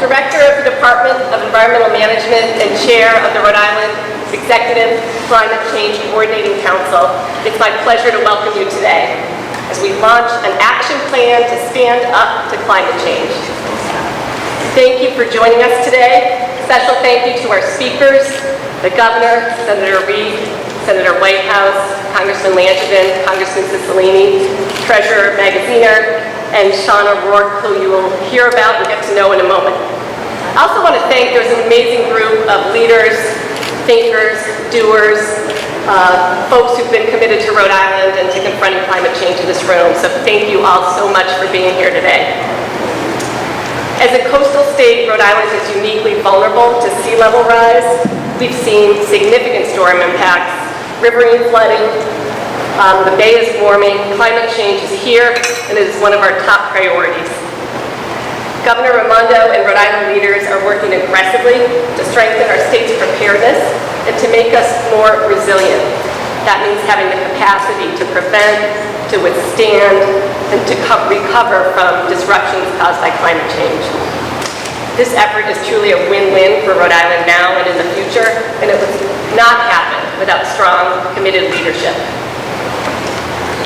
Director of the Department of Environmental Management and Chair of the Rhode Island Executive Climate Change Coordinating Council, it's my pleasure to welcome you today as we launch an action plan to stand up to climate change. Thank you for joining us today. Special thank you to our speakers, the Governor, Senator Reed, Senator Whitehouse, Congressman Langevin, Congressman Cicilline, Treasurer Magaziner, and Sean O'Rourke, who you will hear about and get to know in a moment. I also want to thank, there's an amazing group of leaders, thinkers, doers, folks who've been committed to Rhode Island and to confronting climate change in this room. So thank you all so much for being here today. As a coastal state, Rhode Island is uniquely vulnerable to sea level rise. We've seen significant storm impacts, riverine flooding, the bay is warming, climate change is here, and it is one of our top priorities. Governor Raimondo and Rhode Island leaders are working aggressively to strengthen our state's preparedness and to make us more resilient. That means having the capacity to prevent, to withstand, and to recover from disruptions caused by climate change. This effort is truly a win-win for Rhode Island now and in the future, and it would not happen without strong, committed leadership.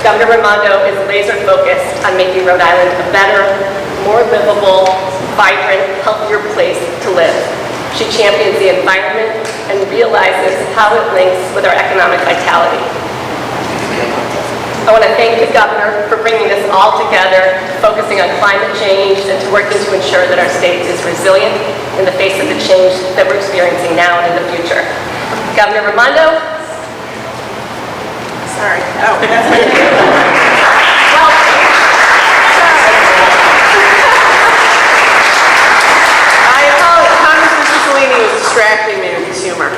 Governor Raimondo is laser-focused on making Rhode Island a better, more livable, vibrant, healthier place to live. She champions the environment and realizes how it links with our economic vitality. I want to thank the Governor for bringing this all together, focusing on climate change and to working to ensure that our state is resilient in the face of the change that we're experiencing now and in the future. Governor Raimondo. Sorry. Oh, that's my well, I apologize. Congressman Cicilline was distracting me with his humor.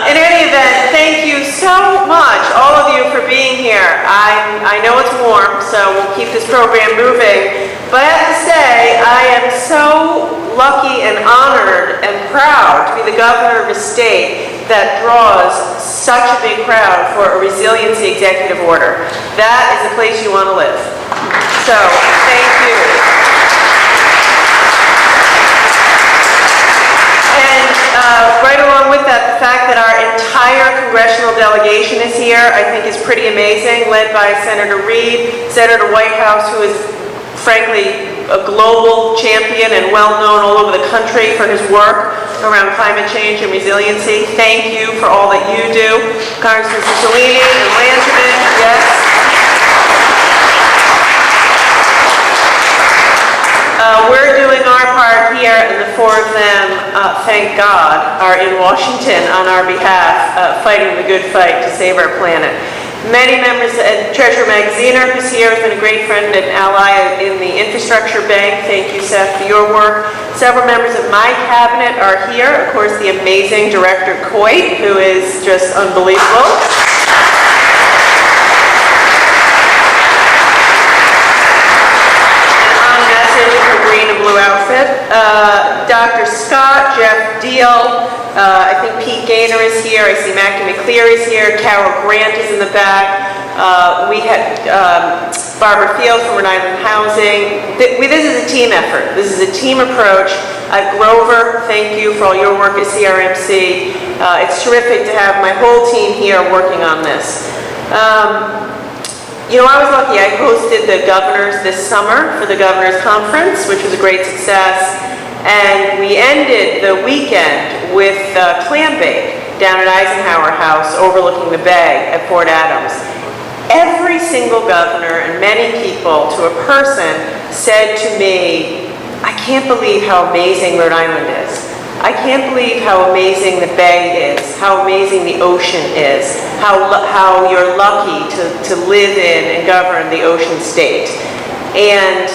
In any event, thank you so much, all of you, for being here. I know it's warm, so we'll keep this program moving. But I have to say, I am so lucky and honored and proud to be the governor of a state that draws such a big crowd for a resiliency executive order. That is the place you want to live. So, thank you. And right along with that, the fact that our entire congressional delegation is here, I think is pretty amazing, led by Senator Reed, Senator Whitehouse, who is frankly a global champion and well-known all over the country for his work around climate change and resiliency. Thank you for all that you do. Congressman Cicilline and Langevin, yes. We're doing our part here, and the four of them, thank God, are in Washington on our behalf, fighting the good fight to save our planet. Many members, Treasurer Magaziner, who's here, has been a great friend and ally in the Infrastructure Bank. Thank you, Seth, for your work. Several members of my cabinet are here. Of course, the amazing Director Coit, who is just unbelievable. Green and blue outfit. Dr. Scott, Jeff Deal, I think Pete Gaynor is here. I see Mackie McClear is here. Carol Grant is in the back. We had Barbara Field from Rhode Island Housing. This is a team effort. This is a team approach. Grover, thank you for all your work at CRMC. It's terrific to have my whole team here working on this. You know, I was lucky. I hosted the governors this summer for the Governors Conference, which was a great success. And we ended the weekend with clam bake down at Eisenhower House overlooking the bay at Fort Adams. Every single governor and many people, to a person, said to me, I can't believe how amazing Rhode Island is. I can't believe how amazing the bay is, how amazing the ocean is, how you're lucky to live in and govern the ocean state. And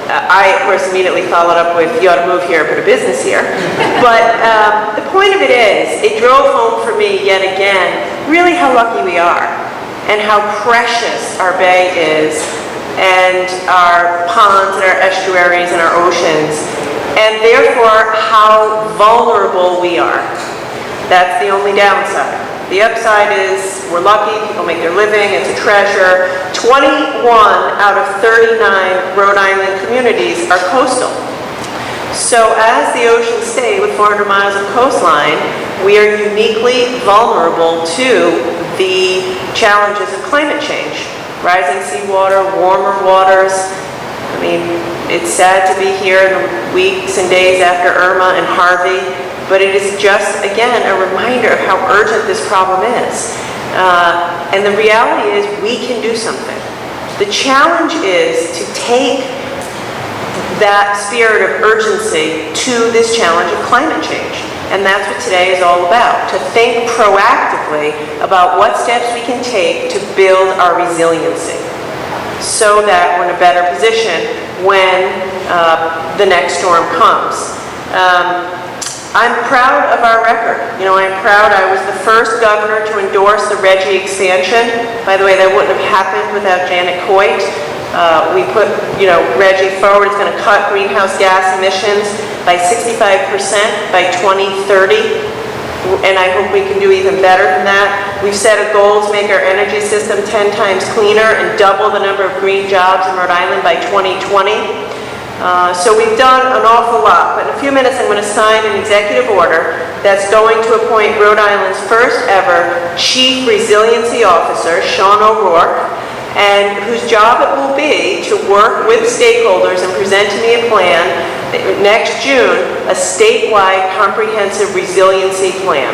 I, of course, immediately followed up with, you ought to move here, put a business here. But the point of it is, it drove home for me yet again, really how lucky we are and how precious our bay is and our ponds and our estuaries and our oceans. And therefore, how vulnerable we are. That's the only downside. The upside is we're lucky, people make their living, it's a treasure. 21 out of 39 Rhode Island communities are coastal. So as the ocean state with 400 miles of coastline, we are uniquely vulnerable to the challenges of climate change. Rising seawater, warmer waters. I mean, it's sad to be here in the weeks and days after Irma and Harvey, but it is just, again, a reminder of how urgent this problem is. And the reality is we can do something. The challenge is to take that spirit of urgency to this challenge of climate change. And that's what today is all about, to think proactively about what steps we can take to build our resiliency so that we're in a better position when the next storm comes. I'm proud of our record. You know, I'm proud I was the first governor to endorse the RGGI expansion. By the way, that wouldn't have happened without Janet Coit. We put, RGGI forward. It's going to cut greenhouse gas emissions by 65% by 2030, and I hope we can do even better than that. We've set a goal to make our energy system 10 times cleaner and double the number of green jobs in Rhode Island by 2020. So we've done an awful lot, but in a few minutes I'm going to sign an executive order that's going to appoint Rhode Island's first ever Chief Resiliency Officer, Sean O'Rourke, and whose job it will be to work with stakeholders and present to me a plan next June, a statewide comprehensive resiliency plan.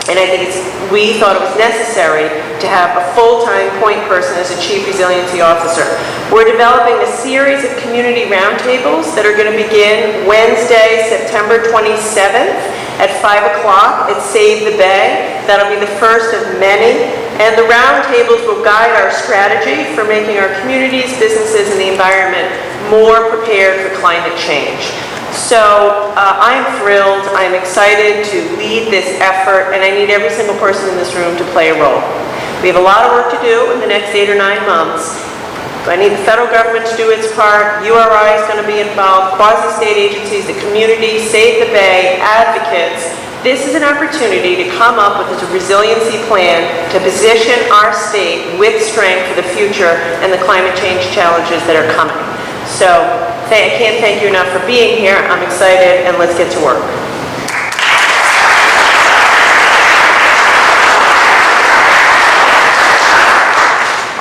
And I think we thought it was necessary to have a full-time point person as a Chief Resiliency Officer. We're developing a series of community roundtables that are going to begin Wednesday, September 27th at 5 o'clock at Save the Bay. That'll be the first of many. And the roundtables will guide our strategy for making our communities, businesses, and the environment more prepared for climate change. So I'm thrilled, I'm excited to lead this effort, and I need every single person in this room to play a role. We have a lot of work to do in the next 8 or 9 months. I need the federal government to do its part, URI is going to be involved, quasi-state agencies, the community, Save the Bay, advocates. This is an opportunity to come up with a resiliency plan to position our state with strength for the future and the climate change challenges that are coming. So I can't thank you enough for being here. I'm excited, and let's get to work.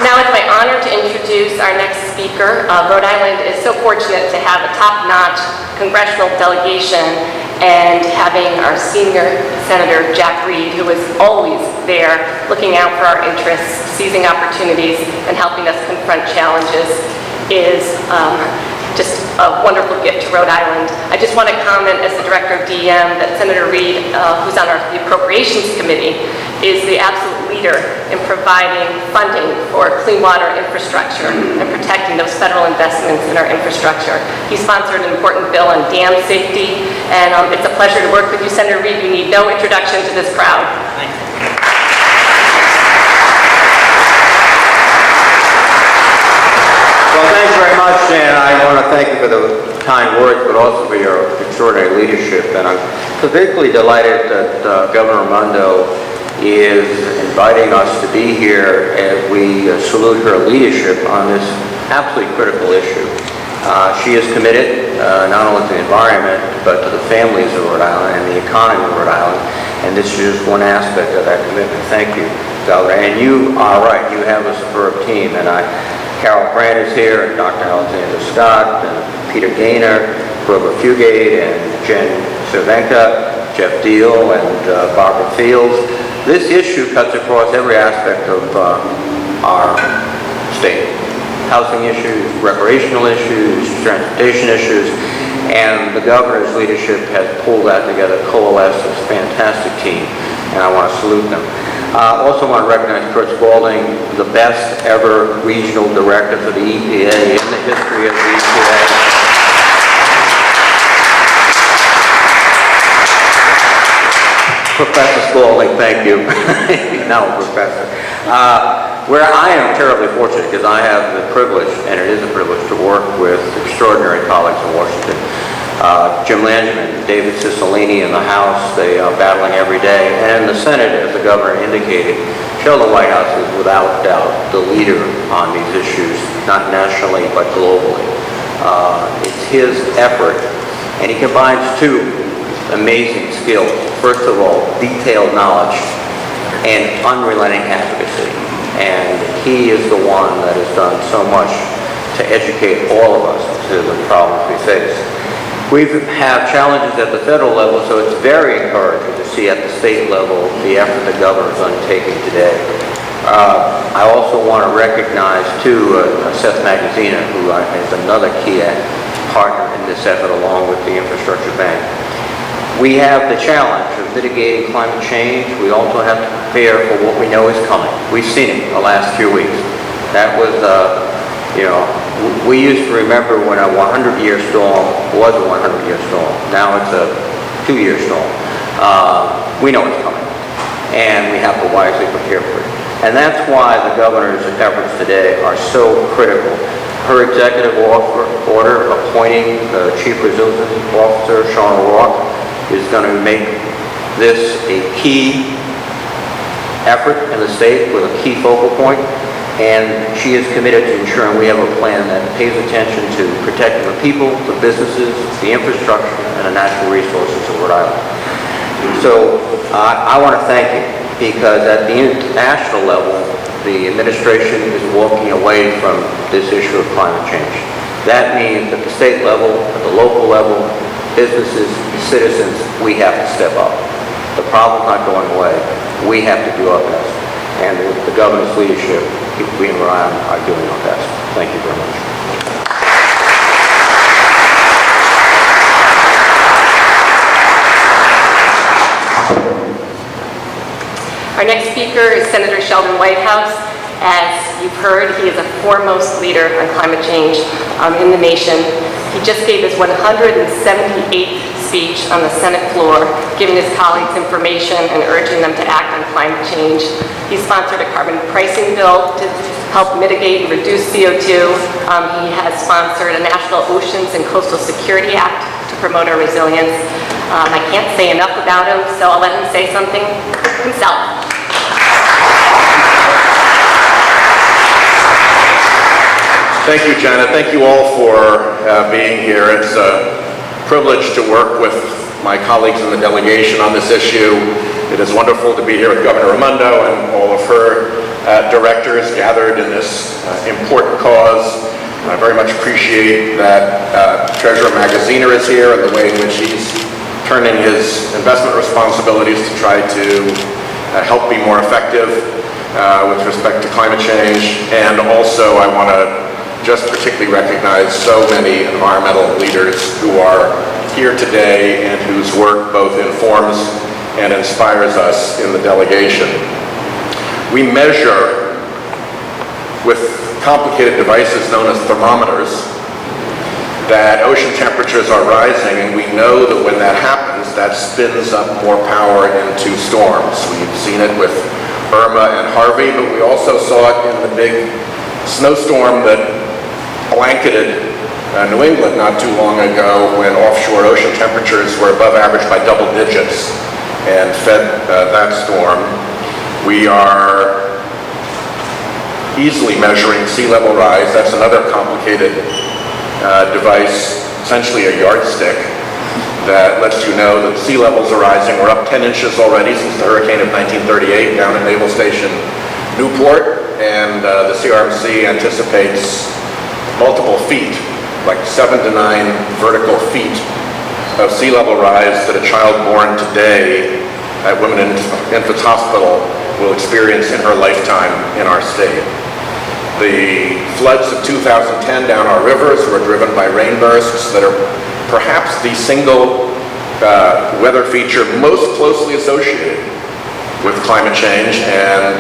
Now it's my honor to introduce our next speaker. Rhode Island is so fortunate to have a top-notch congressional delegation and having our senior Senator Jack Reed, who is always there looking out for our interests, seizing opportunities, and helping us confront challenges is just a wonderful gift to Rhode Island. I just want to comment as the Director of DEM that Senator Reed, who's on the Appropriations Committee, is the absolute leader in providing funding for clean water infrastructure and protecting those federal investments in our infrastructure. He sponsored an important bill on dam safety, and it's a pleasure to work with you, Senator Reed. You need no introduction to this crowd. Thank you. Well, thanks very much, and I want to thank you for the kind words, but also for your extraordinary leadership. And I'm particularly delighted that Governor Raimondo is inviting us to be here as we salute her leadership on this absolutely critical issue. She is committed not only to the environment, but to the families of Rhode Island and the economy of Rhode Island. And this is just one aspect of that commitment. Thank you, Governor. And you are right, you have a superb team. And Carol Brandt is here, and Dr. Alexander Scott, and Peter Gaynor, Grover Fugate, and Jen Cervenka, Jeff Deal, and Barbara Fields. This issue cuts across every aspect of our state. Housing issues, recreational issues, transportation issues, and the governor's leadership has pulled that together, coalesced as a fantastic team, and I want to salute them. I also want to recognize Kurt Spaulding, the best ever regional director for the EPA in the history of the EPA. Professor Spaulding, thank you. Now, Professor. Where I am terribly fortunate because I have the privilege, and it is a privilege, to work with extraordinary colleagues in Washington. Jim Langevin, David Cicilline in the House, they are battling every day. And in the Senate, as the governor indicated, Sheldon Whitehouse is without doubt the leader on these issues, not nationally, but globally. It's his effort And he combines two amazing skills. First of all, detailed knowledge and unrelenting advocacy. And he is the one that has done so much to educate all of us to the problems we face. We have challenges at the federal level, so it's very encouraging to see at the state level the effort the governor is undertaking today. I also want to recognize, too, Seth Magaziner, who is another key partner in this effort along with the Infrastructure Bank. We have the challenge of mitigating climate change. We also have to prepare for what we know is coming. We've seen it the last few weeks. That was, we used to remember when a 100-year storm was a 100-year storm. Now it's a 2-year storm. We know it's coming, and we have to wisely prepare for it. And that's why the governor's efforts today are so critical. Her executive order appointing the Chief Resiliency Officer, Sean O'Rourke, is going to make this a key effort in the state with a key focal point. And she is committed to ensuring we have a plan that pays attention to protecting the people, the businesses, the infrastructure, and the natural resources of Rhode Island. So I want to thank you, because at the international level, the administration is walking away from this issue of climate change. That means at the state level, at the local level, businesses, citizens, we have to step up. The problem's not going away. We have to do our best. And with the governor's leadership, we in Rhode Island are doing our best. Thank you very much. Our next speaker is Senator Sheldon Whitehouse. As you've heard, he is a foremost leader on climate change in the nation. He just gave his 178th speech on the Senate floor, giving his colleagues information and urging them to act on climate change. He sponsored a carbon pricing bill to help mitigate and reduce CO2. He has sponsored a National Oceans and Coastal Security Act to promote our resilience. I can't say enough about him, so I'll let him say something himself. Thank you, Gina. Thank you all for being here. It's a privilege to work with my colleagues in the delegation on this issue. It is wonderful to be here with Governor Raimondo and all of her directors gathered in this important cause. I very much appreciate that Treasurer Magaziner is here and the way in which he's turning his investment responsibilities to try to help be more effective with respect to climate change. And also I want to just particularly recognize so many environmental leaders who are here today and whose work both informs and inspires us in the delegation. We measure with complicated devices known as thermometers that ocean temperatures are rising, and we know that when that happens, that spins up more power into storms. We've seen it with Irma and Harvey, but we also saw it in the big snowstorm that blanketed New England not too long ago, when offshore ocean temperatures were above average by double digits and fed that storm. We are easily measuring sea level rise. That's another complicated device, essentially a yardstick, that lets you know that sea levels are rising. We're up 10 inches already since the hurricane of 1938 down at Naval Station Newport, and the CRMC anticipates multiple feet, like 7 to 9 vertical feet of sea level rise that a child born today at Women and Infants Hospital will experience in her lifetime in our state. The floods of 2010 down our rivers were driven by rainbursts that are perhaps the single weather feature most closely associated with climate change, and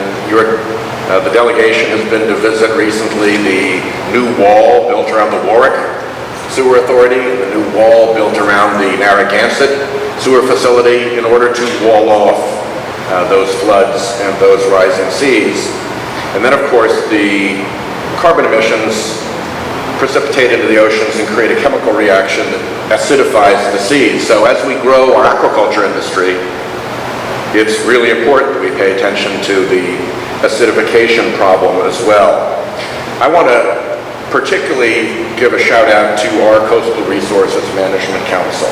the delegation has been to visit recently the new wall built around the Warwick Sewer Authority and the new wall built around the Narragansett Sewer Facility in order to wall off those floods and those rising seas. And then, of course, the carbon emissions precipitate into the oceans and create a chemical reaction that acidifies the seas. So as we grow our aquaculture industry, it's really important that we pay attention to the acidification problem as well. I want to particularly give a shout out to our Coastal Resources Management Council,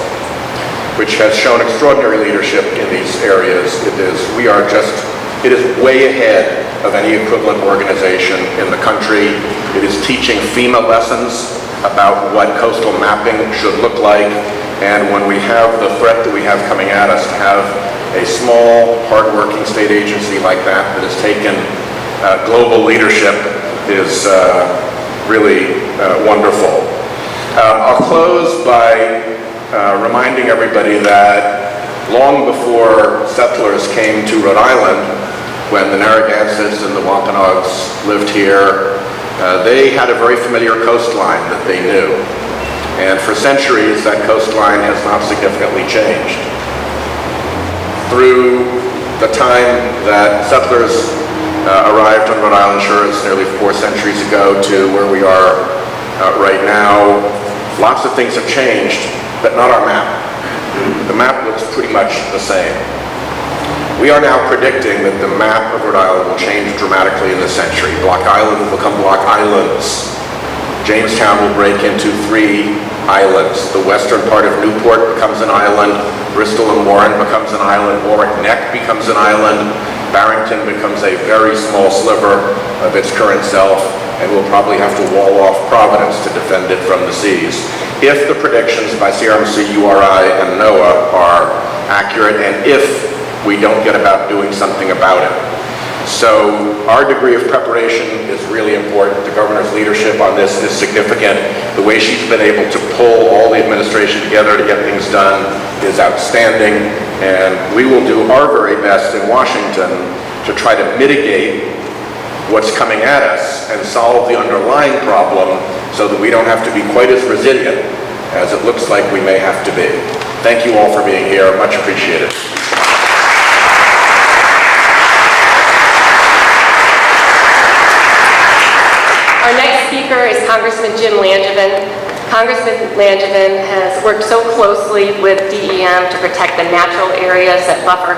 which has shown extraordinary leadership in these areas. It is way ahead of any equivalent organization in the country. It is teaching FEMA lessons about what coastal mapping should look like. And when we have the threat that we have coming at us, to have a small, hardworking state agency like that that has taken global leadership is really wonderful. I'll close by reminding everybody that long before settlers came to Rhode Island, when the Narragansetts and the Wampanoags lived here, they had a very familiar coastline that they knew. And for centuries, that coastline has not significantly changed. Through the time that settlers arrived on Rhode Island, sure, it's nearly 4 centuries ago, to where we are right now, lots of things have changed, but not our map. The map looks pretty much the same. We are now predicting that the map of Rhode Island will change dramatically in this century. Block Island will become Block Islands. Jamestown will break into 3 islands. The western part of Newport becomes an island. Bristol and Warren becomes an island. Warwick Neck becomes an island. Barrington becomes a very small sliver of its current self, and we'll probably have to wall off Providence to defend it from the seas. If the predictions by CRMC, URI, and NOAA are accurate, and if we don't get about doing something about it. So our degree of preparation is really important. The governor's leadership on this is significant. The way she's been able to pull all the administration together to get things done is outstanding, and we will do our very best in Washington to try to mitigate what's coming at us and solve the underlying problem so that we don't have to be quite as resilient as it looks like we may have to be. Thank you all for being here. Much appreciated. Our next speaker is Congressman Jim Langevin. Congressman Langevin has worked so closely with DEM to protect the natural areas that buffer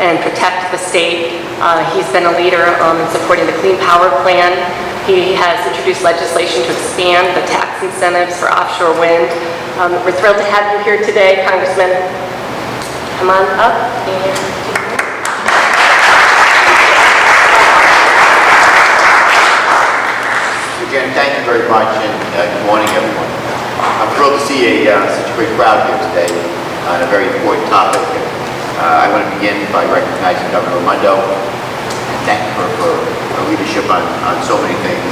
and protect the state. He's been a leader in supporting the Clean Power Plan. He has introduced legislation to expand the tax incentives for offshore wind. We're thrilled to have you here today, Congressman. Come on up. Again, thank you very much, and good morning, everyone. I'm thrilled to see such a great crowd here today on a very important topic. I want to begin by recognizing Governor Raimondo and thank her for her leadership on so many things.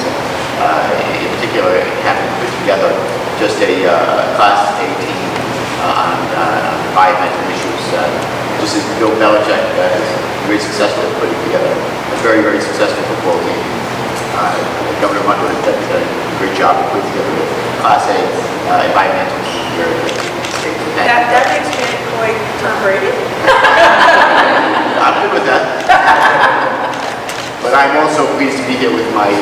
In particular, having put together just a class A team on environmental issues. Just as Bill Belichick has been very successful in putting together a very, very successful football team. Governor Raimondo has done a great job of putting together a Class A environmental team here at the state. That makes me quite Tom Brady. I'm good with that. But I'm also pleased to be here with my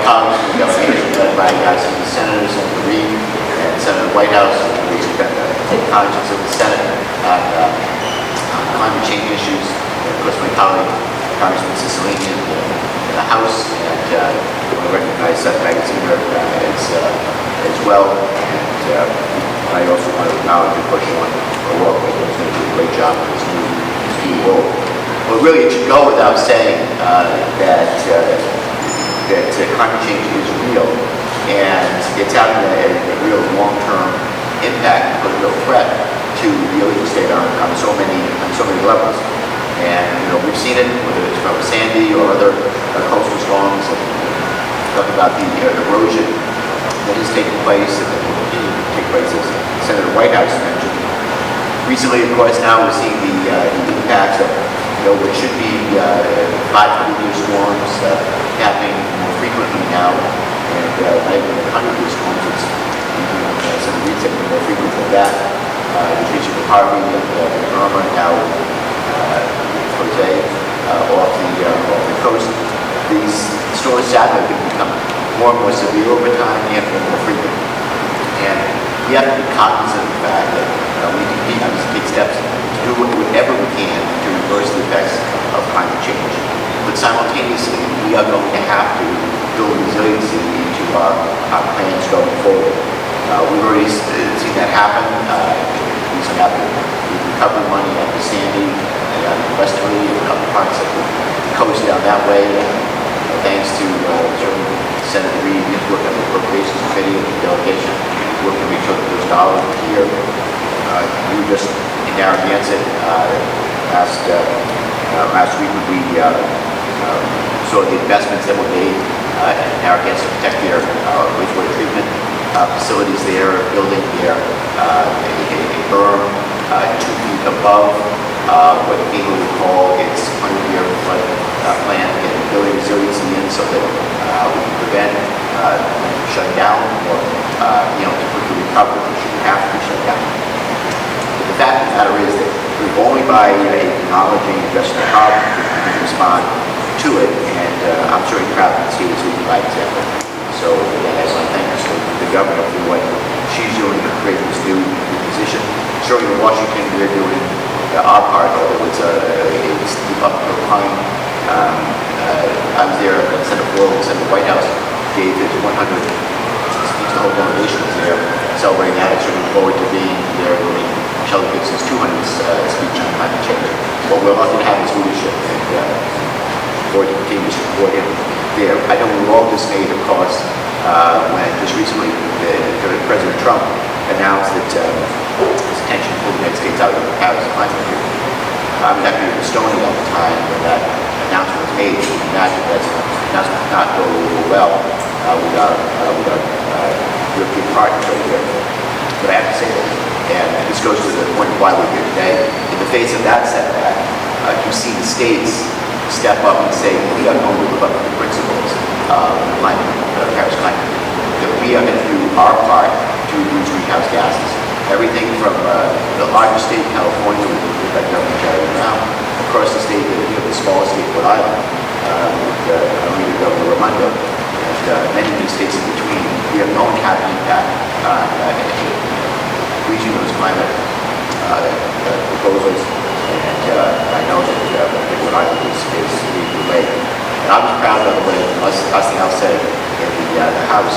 colleagues in the delegation, led by some of the senators, Senator Reid and Senator Whitehouse, who represent the colleges of the Senate on climate change issues. And of course, my colleague, Congressman Cicilline in the House, and I want to recognize Seth Magaziner as well. And I also want to acknowledge and push on O'Rourke, who's going to do a great job in his new role. Well, really, it should go without saying that climate change is real, and it's having a real long-term impact, but a real threat to the illegal state on so many levels. And we've seen it, whether it's from Sandy or other coastal storms, talking about the erosion that is taking place and that will continue to take place, as Senator Whitehouse mentioned. Recently, of course, now we're seeing the impacts of what should be 500-year storms happening more frequently now, and not even 100-year storms. It's Senator Reid said more frequent than that. It's reaching the Harvey and Irma now. Jose off the coast. These storms sadly can become more and more severe over time and more frequent. And we have to be cognizant of the fact that we need to take steps to do whatever we can to reverse the effects of climate change. But simultaneously, we are going to have to build resiliency into our We've already seen that happen. We sent out the recovery money after Sandy, and westerly, and other parts of the coast down that way. Thanks to Senator Reid, his work on the appropriations committee and the delegation, working to make sure that those dollars are here. You just in Narragansett last week we saw the investments that were made in Narragansett to protect their wastewater treatment facilities there, building their a berm 2 feet above what people would call its 100-year flood plan, and building resiliency in so that we can prevent shutting down or to quickly recover if we shouldn't have to be shut down. But the fact of the matter is that only by acknowledging and addressing the problem we can respond to it, and I'm sure you're proud to see this leading by example. So again, I want to thank the governor for what she's doing to create this new position. Sure, in Washington, we're doing our part, although it's a steep uphill climb. I was there at Senator Senator Whitehouse gave his 100 speech, the whole delegation was there celebrating that. I certainly look forward to being there when Sheldon Whitehouse's 200th speech on climate change. But we're lucky to have his leadership, and forward to continue to support him there. I know we were all dismayed, of course, when just recently President Trump announced that his intention to pull the United States out of the Paris Climate Agreement. I was actually in Estonia at the time when that announcement was made. You can imagine that announcement did not go well with our European partners over there. But I have to say that, and this goes to the point of why we're here today. In the face of that setback, you see the states step up and say, we are going to live up to the principles of the Paris Climate Agreement, that we are going to do our part to reduce greenhouse gases. Everything from the largest state, California, with that Governor Raimondo, across the state, the smallest state, Rhode Island, with Governor Raimondo, and many states in between. We are going to have an impact on reaching those climate proposals, and I know that Rhode Island is leading the way. And I was proud, by the way, us now said in the House,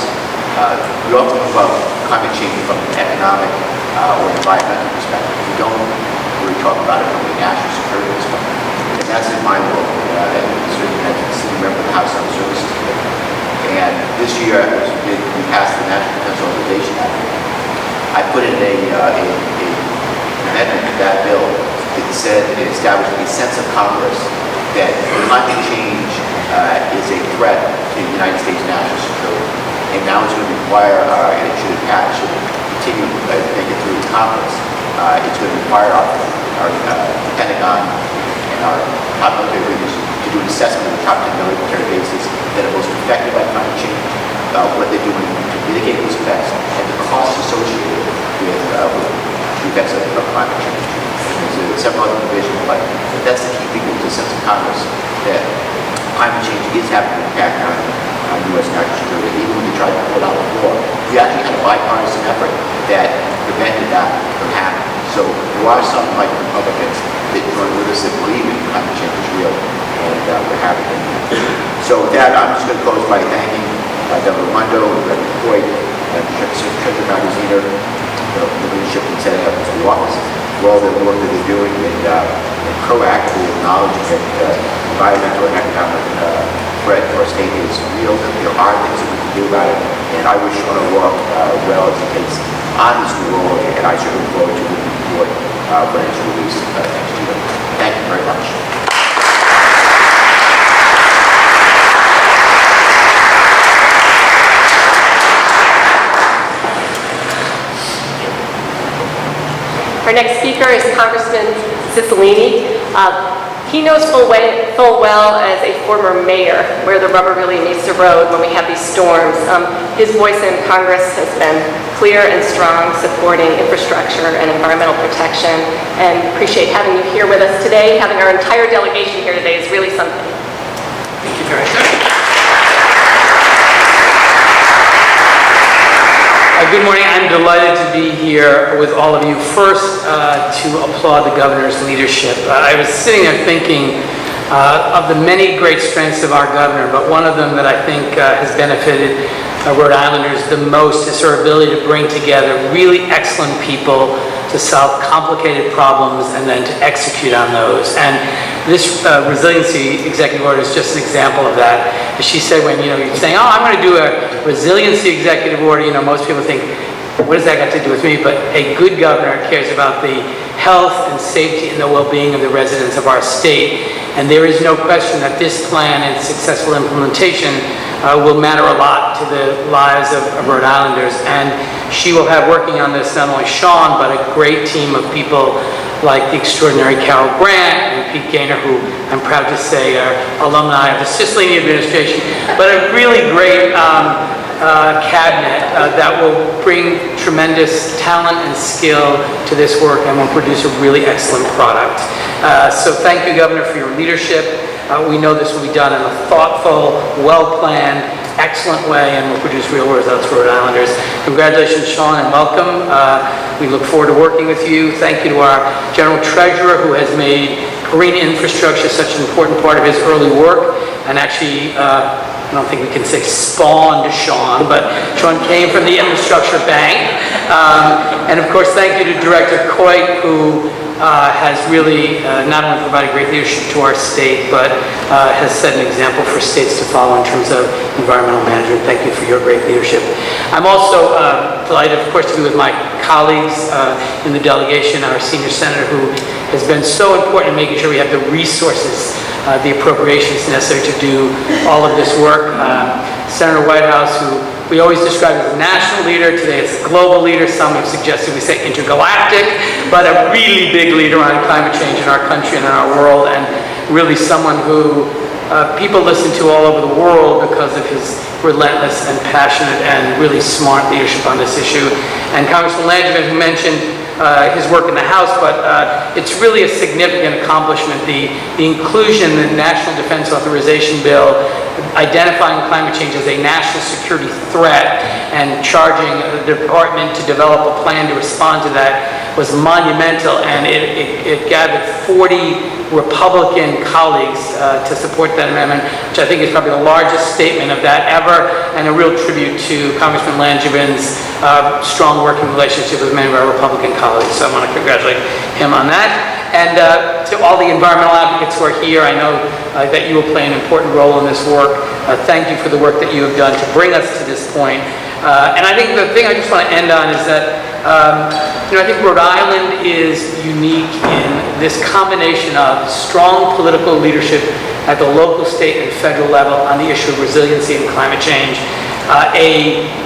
we often talk about climate change from an economic or environmental perspective. We don't really talk about it from a national security perspective. And that's in my world, and certainly as a city member of the House Armed Services Committee. And this year, as we passed the National Defense Authorization Act, I put in an amendment to that bill that said it established a sense of Congress that climate change is a threat to the United States national security. And now it's going to require, and it should continue to make it through Congress, it's going to require our Pentagon and our top military leaders to do an assessment of the top 10 military bases that are most affected by climate change, what they're doing to mitigate those effects, and the costs associated with the effects of climate change. There's several other provisions, but that's the key thing, is a sense of Congress that climate change is having an impact on U.S. national security. Even when we tried to pull it out before, we actually had a bipartisan effort that prevented that from happening. So there are some, like Republicans, that join with us that believe that climate change is real, and we're having it. So with that, I'm just going to close by thanking Governor Raimondo, Governor Coit, and State Treasurer Magaziner, the leadership in setting up this new office, for all the work that they're doing, and proactively acknowledging that environmental and economic threat to our state is real, that there are things that we can do about it, and I wish Sean work well as he takes on this new role, and I certainly look forward to the report when it's released next year. Thank you very much. Our next speaker is Congressman Cicilline. He knows full well as a former mayor where the rubber really meets the road when we have these storms. His voice in Congress has been clear and strong, supporting infrastructure and environmental protection, and appreciate having you here with us today. Having our entire delegation here today is really something. Thank you very much. Good morning. I'm delighted to be here with all of you. First, to applaud the governor's leadership. I was sitting there thinking of the many great strengths of our governor, but one of them that I think has benefited Rhode Islanders the most is her ability to bring together really excellent people to solve complicated problems and then to execute on those. And this resiliency executive order is just an example of that. As she said, when you're saying, oh, I'm going to do a resiliency executive order, most people think, what does that got to do with me? But a good governor cares about the health and safety and the well-being of the residents of our state. And there is no question that this plan and successful implementation will matter a lot to the lives of Rhode Islanders. And she will have working on this not only Sean, but a great team of people like the extraordinary Carol Grant and Pete Gaynor, who I'm proud to say are alumni of the Cicilline administration, but a really great cabinet that will bring tremendous talent and skill to this work and will produce a really excellent product. So thank you, Governor, for your leadership. We know this will be done in a thoughtful, well-planned, excellent way and will produce real results for Rhode Islanders. Congratulations, Sean, and welcome. We look forward to working with you. Thank you to our General Treasurer, who has made green infrastructure such an important part of his early work, and actually, I don't think we can say spawned Sean, but Sean came from the Infrastructure Bank. And of course, thank you to Director Coit, who has really not only provided great leadership to our state, but has set an example for states to follow in terms of environmental management. Thank you for your great leadership. I'm also delighted, of course, to be with my colleagues in the delegation, our senior senator, who has been so important in making sure we have the resources, the appropriations necessary to do all of this work. Senator Whitehouse, who we always describe as a national leader, today it's a global leader. Some have suggested we say intergalactic, but a really big leader on climate change in our country and in our world, and really someone who people listen to all over the world because of his relentless and passionate and really smart leadership on this issue. And Congressman Langevin, who mentioned his work in the House, but it's really a significant accomplishment. The inclusion in the National Defense Authorization Bill, identifying climate change as a national security threat and charging the department to develop a plan to respond to that was monumental, and it gathered 40 Republican colleagues to support that amendment, which I think is probably the largest statement of that ever, and a real tribute to Congressman Langevin's strong working relationship with many of our Republican colleagues. So I want to congratulate him on that. And to all the environmental advocates who are here, I know that you will play an important role in this work. Thank you for the work that you have done to bring us to this point. And I think the thing I just want to end on is that I think Rhode Island is unique in this combination of strong political leadership at the local, state, and federal level on the issue of resiliency and climate change,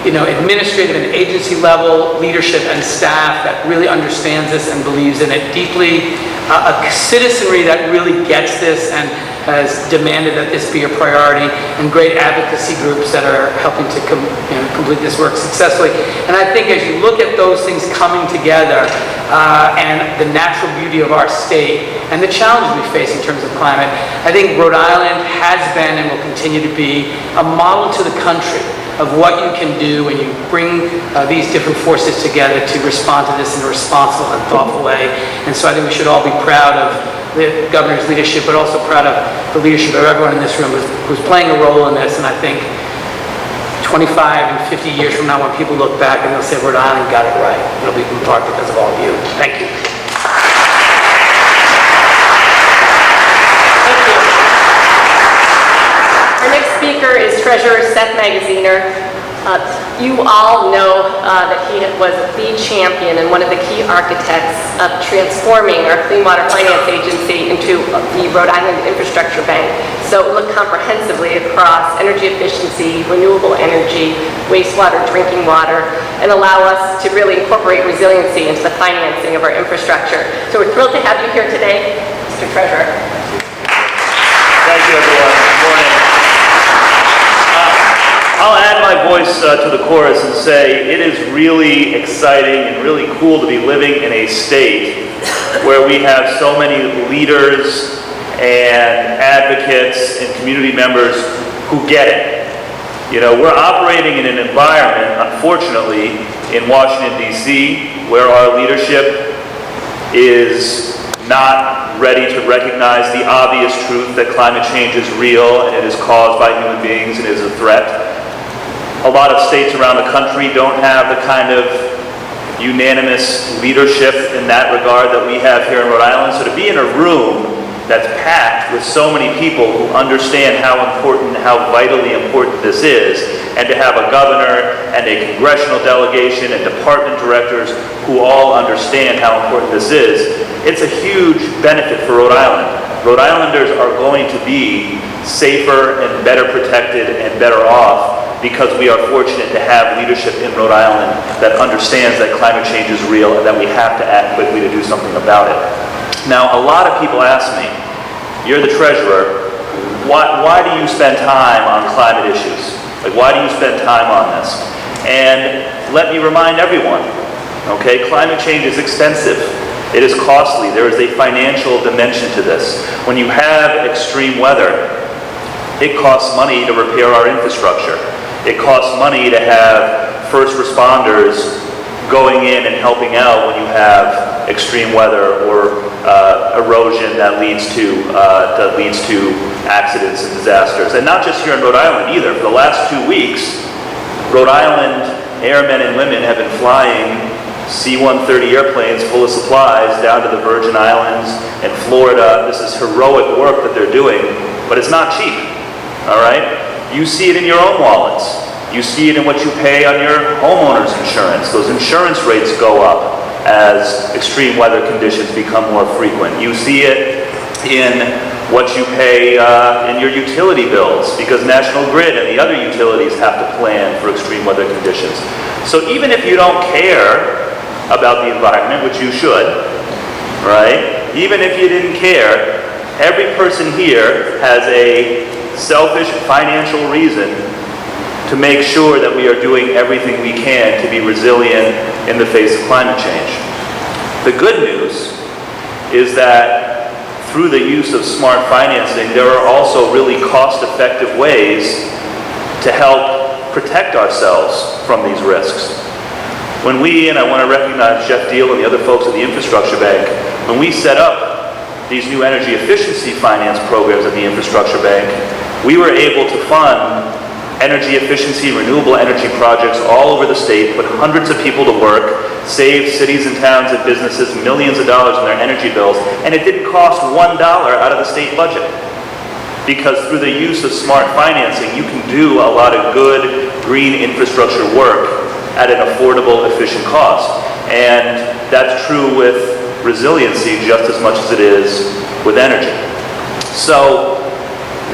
administrative and agency level leadership and staff that really understands this and believes in it deeply, a citizenry that really gets this and has demanded that this be a priority, and great advocacy groups that are helping to complete this work successfully. And I think as you look at those things coming together and the natural beauty of our state and the challenges we face in terms of climate, I think Rhode Island has been and will continue to be a model to the country of what you can do when you bring these different forces together to respond to this in a responsible and thoughtful way. And so I think we should all be proud of the governor's leadership, but also proud of the leadership of everyone in this room who's playing a role in this. And I think 25 and 50 years from now, when people look back and they'll say, Rhode Island got it right, it'll be in part because of all of you. Thank you. Our next speaker is Treasurer Seth Magaziner. You all know that he was the champion and one of the key architects of transforming our Clean Water Finance Agency into the Rhode Island Infrastructure Bank. So it looked comprehensively across energy efficiency, renewable energy, wastewater, drinking water, and allow us to really incorporate resiliency into the financing of our infrastructure. So we're thrilled to have you here today, Mr. Treasurer. Thank you, everyone. Good morning. I'll add my voice to the chorus and say it is really exciting and really cool to be living in a state where we have so many leaders and advocates and community members who get it. We're operating in an environment, unfortunately, in Washington, D.C., where our leadership is not ready to recognize the obvious truth that climate change is real and it is caused by human beings and is a threat. A lot of states around the country don't have the kind of unanimous leadership in that regard that we have here in Rhode Island. So to be in a room that's packed with so many people who understand how important, how vitally important this is, and to have a governor and a congressional delegation and department directors who all understand how important this is, it's a huge benefit for Rhode Island. Rhode Islanders are going to be safer and better protected and better off because we are fortunate to have leadership in Rhode Island that understands that climate change is real and that we have to act quickly to do something about it. Now, a lot of people ask me, you're the treasurer, why do you spend time on climate issues? Like, why do you spend time on this? And let me remind everyone, okay, climate change is expensive. It is costly. There is a financial dimension to this. When you have extreme weather, it costs money to repair our infrastructure. It costs money to have first responders going in and helping out when you have extreme weather or erosion that leads to accidents and disasters. And not just here in Rhode Island either. For the last 2 weeks, Rhode Island airmen and women have been flying C-130 airplanes full of supplies down to the Virgin Islands and Florida. This is heroic work that they're doing, but it's not cheap, all right? You see it in your own wallets. You see it in what you pay on your homeowner's insurance. Those insurance rates go up as extreme weather conditions become more frequent. You see it in what you pay in your utility bills because National Grid and the other utilities have to plan for extreme weather conditions. So even if you don't care about the environment, which you should, right? Even if you didn't care, every person here has a selfish financial reason to make sure that we are doing everything we can to be resilient in the face of climate change. The good news is that through the use of smart financing, there are also really cost-effective ways to help protect ourselves from these risks. When we, and I want to recognize Jeff Deal and the other folks at the Infrastructure Bank, when we set up these new energy efficiency finance programs at the Infrastructure Bank, we were able to fund energy efficiency, renewable energy projects all over the state, put hundreds of people to work, save cities and towns and businesses millions of dollars in their energy bills, and it didn't cost $1 out of the state budget. Because through the use of smart financing, you can do a lot of good green infrastructure work at an affordable, efficient cost. And that's true with resiliency just as much as it is with energy. So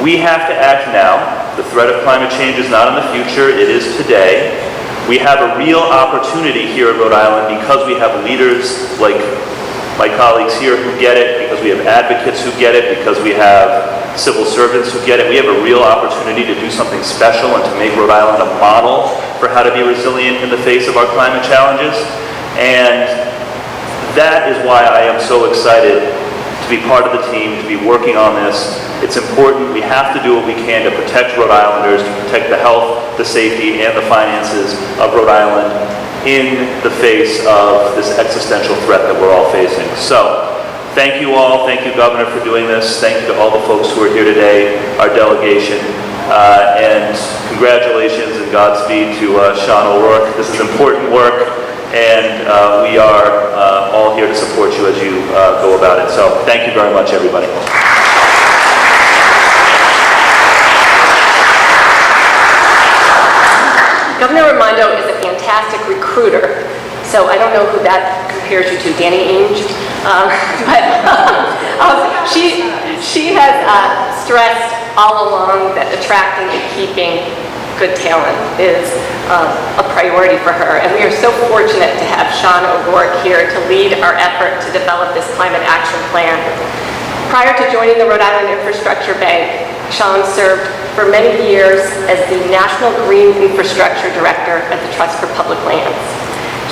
we have to act now. The threat of climate change is not in the future, it is today. We have a real opportunity here in Rhode Island because we have leaders like my colleagues here who get it, because we have advocates who get it, because we have civil servants who get it. We have a real opportunity to do something special and to make Rhode Island a model for how to be resilient in the face of our climate challenges. And that is why I am so excited to be part of the team, to be working on this. It's important. We have to do what we can to protect Rhode Islanders, to protect the health, the safety, and the finances of Rhode Island in the face of this existential threat that we're all facing. So, thank you all. Thank you, Governor, for doing this. Thank you to all the folks who are here today, our delegation. And congratulations and Godspeed to Sean O'Rourke. This is important work, and we are all here to support you as you go about it. So, thank you very much, everybody. Governor Raimondo is a fantastic recruiter, so I don't know who that compares you to, Danny Ainge, she has stressed all along that attracting and keeping good talent is a priority for her, and we are so fortunate to have Sean O'Rourke here to lead our effort to develop this climate action plan. Prior to joining the Rhode Island Infrastructure Bank, Sean served for many years as the National Green Infrastructure Director at the Trust for Public Lands.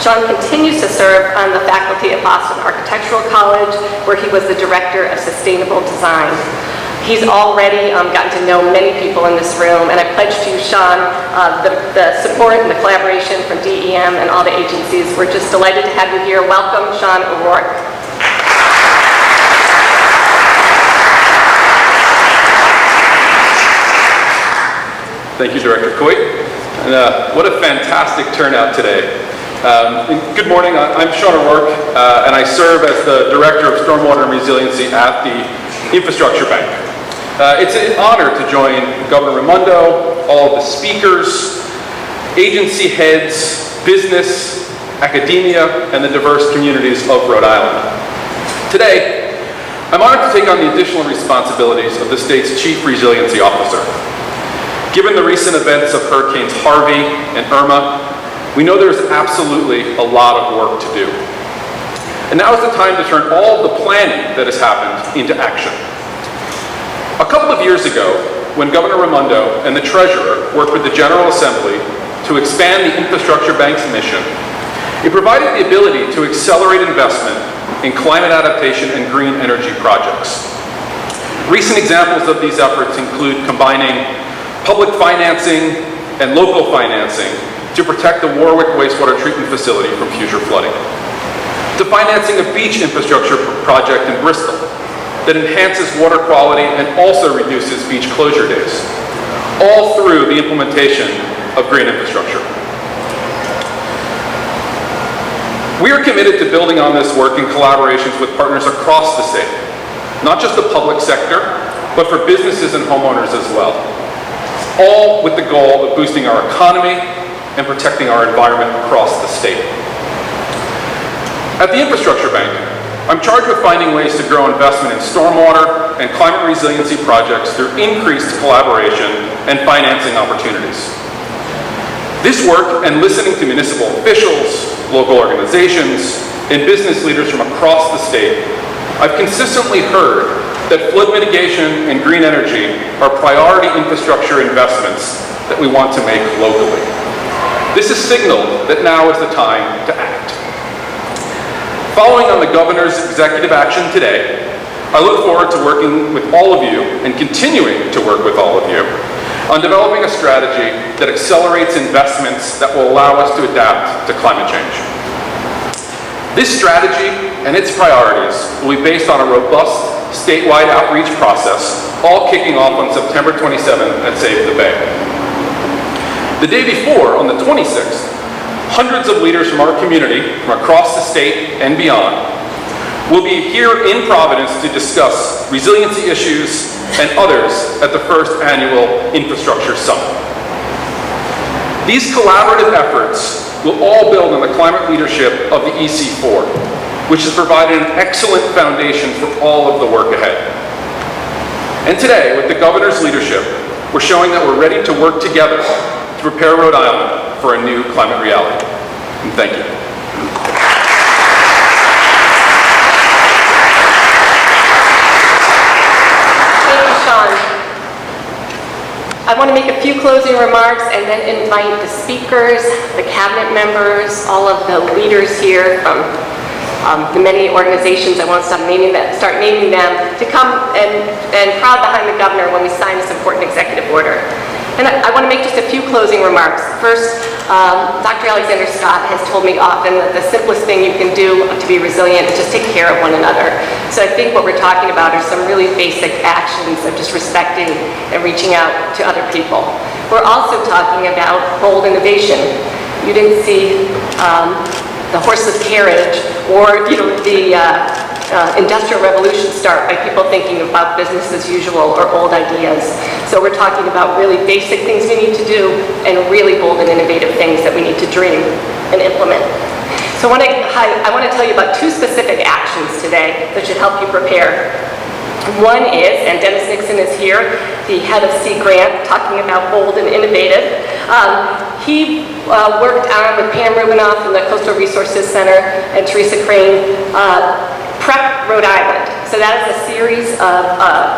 Sean continues to serve on the faculty at Boston Architectural College, where he was the Director of Sustainable Design. He's already gotten to know many people in this room, and I pledge to you, Sean, the support and the collaboration from DEM and all the agencies. We're just delighted to have you here. Welcome, Sean O'Rourke. Thank you, Director Coit. And what a fantastic turnout today. Good morning, I'm Sean O'Rourke, and I serve as the Director of Stormwater and Resiliency at the Infrastructure Bank. It's an honor to join Governor Raimondo, all of the speakers, agency heads, business, academia, and the diverse communities of Rhode Island. Today, I'm honored to take on the additional responsibilities of the state's Chief Resiliency Officer. Given the recent events of Hurricanes Harvey and Irma, we know there's absolutely a lot of work to do. And now is the time to turn all of the planning that has happened into action. A couple of years ago, when Governor Raimondo and the Treasurer worked with the General Assembly to expand the Infrastructure Bank's mission, it provided the ability to accelerate investment in climate adaptation and green energy projects. Recent examples of these efforts include combining public financing and local financing to protect the Warwick wastewater treatment facility from future flooding, to financing a beach infrastructure project in Bristol that enhances water quality and also reduces beach closure days, all through the implementation of green infrastructure. We are committed to building on this work in collaborations with partners across the state, not just the public sector, but for businesses and homeowners as well, all with the goal of boosting our economy and protecting our environment across the state. At the Infrastructure Bank, I'm charged with finding ways to grow investment in stormwater and climate resiliency projects through increased collaboration and financing opportunities. This work and listening to municipal officials, local organizations, and business leaders from across the state, I've consistently heard that flood mitigation and green energy are priority infrastructure investments that we want to make locally. This has signaled that now is the time to act. Following on the Governor's executive action today, I look forward to working with all of you and continuing to work with all of you on developing a strategy that accelerates investments that will allow us to adapt to climate change. This strategy and its priorities will be based on a robust statewide outreach process, all kicking off on September 27th at Save the Bay. The day before, on the 26th, hundreds of leaders from our community, from across the state and beyond, will be here in Providence to discuss resiliency issues and others at the first annual Infrastructure Summit. These collaborative efforts will all build on the climate leadership of the EC4, which has provided an excellent foundation for all of the work ahead. And today, with the Governor's leadership, we're showing that we're ready to work together to prepare Rhode Island for a new climate reality. And thank you. I want to make a few closing remarks and then invite the speakers, the cabinet members, all of the leaders here from the many organizations, I won't start naming them, to come and crowd behind the governor when we sign this important executive order. And I want to make just a few closing remarks. First, Dr. Alexander Scott has told me often that the simplest thing you can do to be resilient is just take care of one another. So I think what we're talking about are some really basic actions of just respecting and reaching out to other people. We're also talking about bold innovation. You didn't see the horseless carriage or the industrial revolution start by people thinking about business as usual or old ideas. So we're talking about really basic things we need to do and really bold and innovative things that we need to dream and implement. So I want to tell you about two specific actions today that should help you prepare. One is, and Dennis Nixon is here, the head of Sea Grant, talking about bold and innovative. He worked on with Pam Rubinoff from the Coastal Resources Center and Teresa Crane, PREP Rhode Island. So that is a series of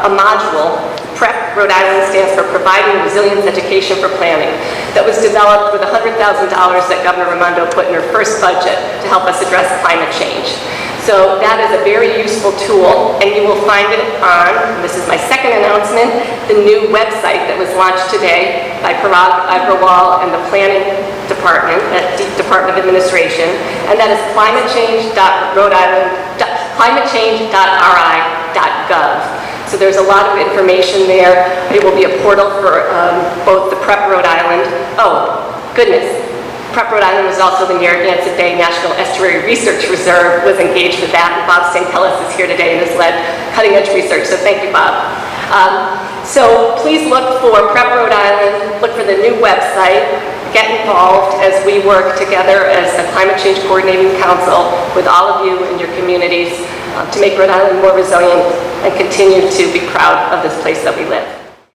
a module. PREP Rhode Island stands for Providing Resilience Education for Planning, that was developed with $100,000 that Governor Raimondo put in her first budget to help us address climate change. So that is a very useful tool, and you will find it on, this is my second announcement, the new website that was launched today by Parag Agrawal and the Planning Department at the Department of Administration, and that is climatechange.ri.gov. So there's a lot of information there. It will be a portal for both the PREP Rhode Island. Oh, goodness. Prep Rhode Island was also the Narragansett Bay National Estuary Research Reserve was engaged with that, and Bob St. Pellis is here today and has led cutting-edge research, so thank you, Bob. So please look for Prep Rhode Island, look for the new website, get involved as we work together as a Climate Change Coordinating Council with all of you and your communities to make Rhode Island more resilient and continue to be proud of this place that we live.